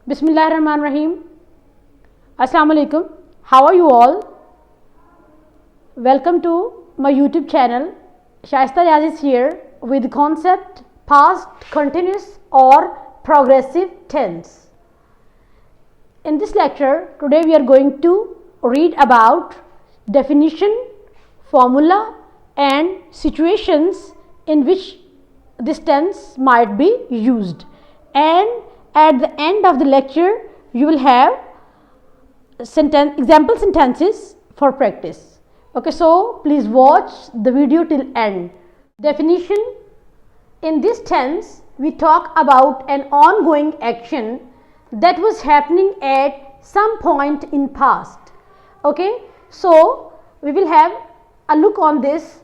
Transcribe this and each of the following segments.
Bismillahirrahmanirrahim. Assalamu alaikum. How are you all? Welcome to my YouTube channel. Shaista Riaz is here with the concept past continuous or progressive tense. In this lecture, today we are going to read about definition, formula and situations in which this tense might be used, and at the end of the lecture you will have example sentences for practice. Okay, so please watch the video till end. Definition: in this tense we talk about an ongoing action that was happening at some point in past. Okay, so we will have a look on this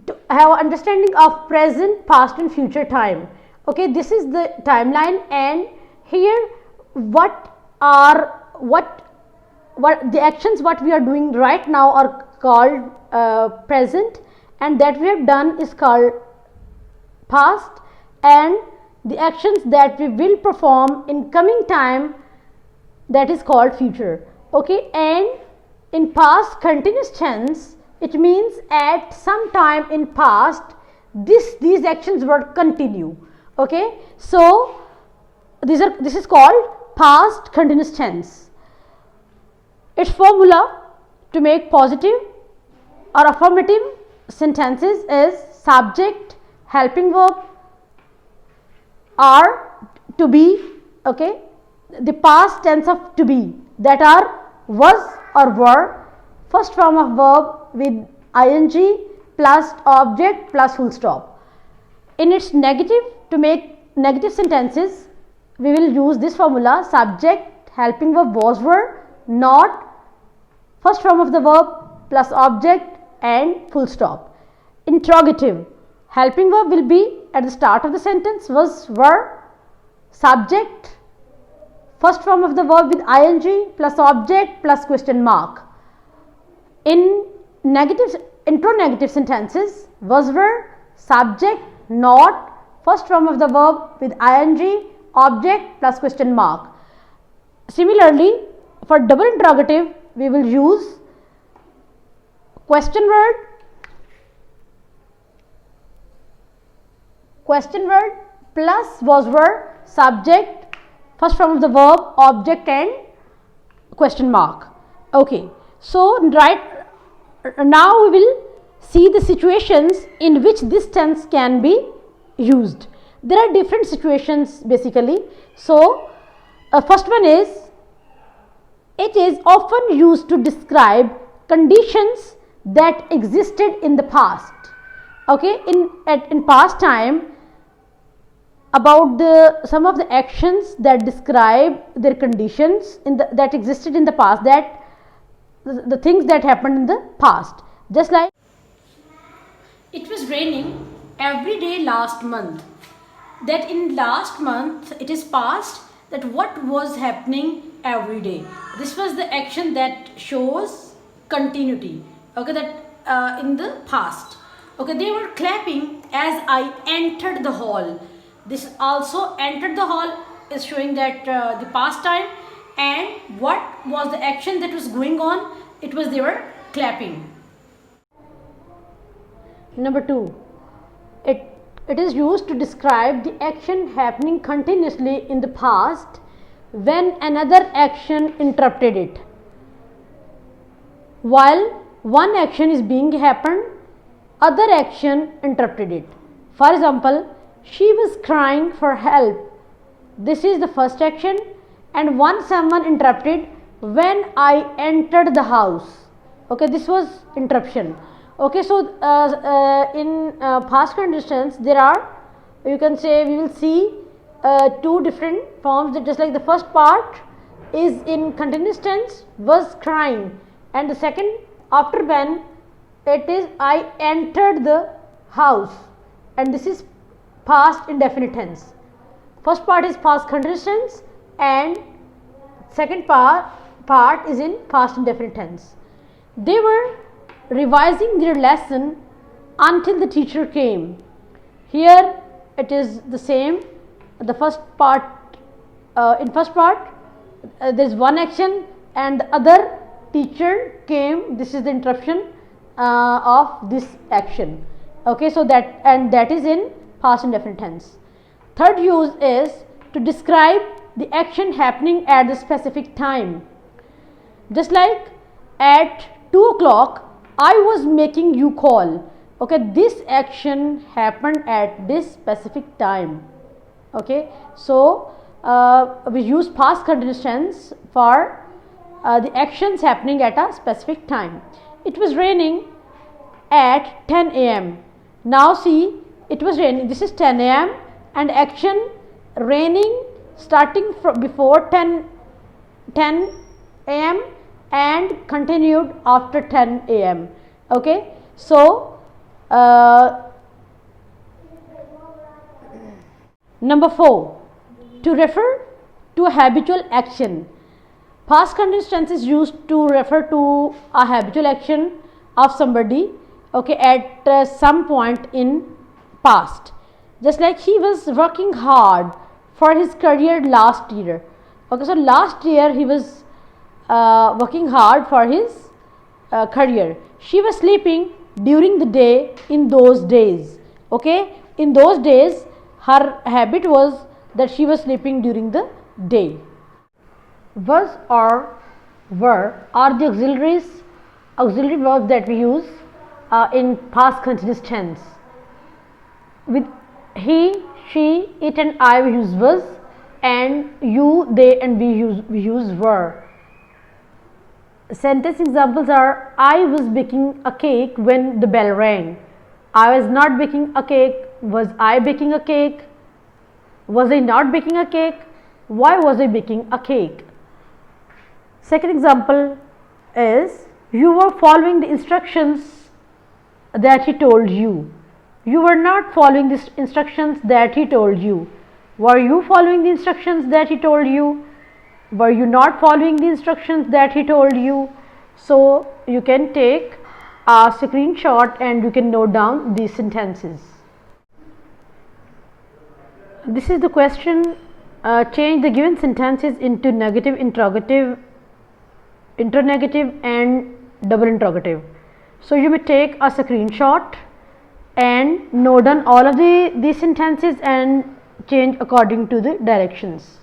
to have an understanding of present, past and future time. Okay, this is the timeline, and here what the actions what we are doing right now are called present, and that we have done is called past, and the actions that we will perform in coming time, that is called future. Okay, and in past continuous tense, it means at some time in past these actions were continue. Okay, so this is called past continuous tense. Its formula to make positive or affirmative sentences is subject, helping verb, are, to be. Okay, the past tense of to be, that are was or were, first form of verb with ing plus object plus full stop. In its negative, to make negative sentences, we will use this formula: subject, helping verb, was, were, not, first form of the verb plus object and full stop. Interrogative, helping verb will be at the start of the sentence, was, were, subject, first form of the verb with ing plus object plus question mark. In negative, intronegative sentences, was, were, subject, not, first form of the verb with ing, object plus question mark. Similarly, for double interrogative, we will use question word plus was, were, subject, first form of the verb, object and question mark. Okay, so now we will see the situations in which this tense can be used. There are different situations basically. So first one is, it is often used to describe conditions that existed in the past. Okay, in past time, about some of the actions that describe their conditions that existed in the past, that the things that happened in the past. Just like, it was raining every day last month. That in last month it is past, that what was happening every day. This was the action that shows continuity. Okay, that in the past. Okay, they were clapping as I entered the hall. This also entered the hall is showing that the past time, and what was the action that was going on? It was they were clapping. Number 2, it is used to describe the action happening continuously in the past when another action interrupted it. While one action is being happened, other action interrupted it. For example, she was crying for help. This is the first action, and someone interrupted when I entered the house. Okay, this was interruption. Okay, so in past conditions there are, you can say, we will see two different forms. Just like the first part is in continuous tense, was crying, and the second after when it is I entered the house, and this is past indefinite tense. First part is past continuous tense and second part is in past indefinite tense. They were revising their lesson until the teacher came. Here it is the same. The first part, in first part there is one action and the other teacher came. This is the interruption of this action. Okay, so that is in past indefinite tense. Third use is to describe the action happening at the specific time. Just like at 2 o'clock I was making you call. Okay, this action happened at this specific time. Okay, so we use past continuous tense for the actions happening at a specific time. It was raining at 10 a.m. Now see, it was raining. This is 10 a.m. and action raining starting from before 10 a.m. and continued after 10 a.m. Okay, so number 4, to refer to a habitual action. Past continuous tense is used to refer to a habitual action of somebody, okay, at some point in past. Just like he was working hard for his career last year. Okay, so last year he was working hard for his career. She was sleeping during the day in those days. Okay, in those days her habit was that she was sleeping during the day. Was or were are the auxiliary verbs that we use in past continuous tense. With he, she, it and I we use was, and you, they and we use were. Sentence examples are: I was baking a cake when the bell rang. I was not baking a cake. Was I baking a cake? Was I not baking a cake? Why was I baking a cake? Second example is: you were following the instructions that he told you. You were not following the instructions that he told you. Were you following the instructions that he told you? Were you not following the instructions that he told you? So you can take a screenshot and you can note down these sentences. This is the question. Change the given sentences into negative, interrogative, interrogative and double interrogative. So you may take a screenshot and note down all of these sentences and change according to the directions.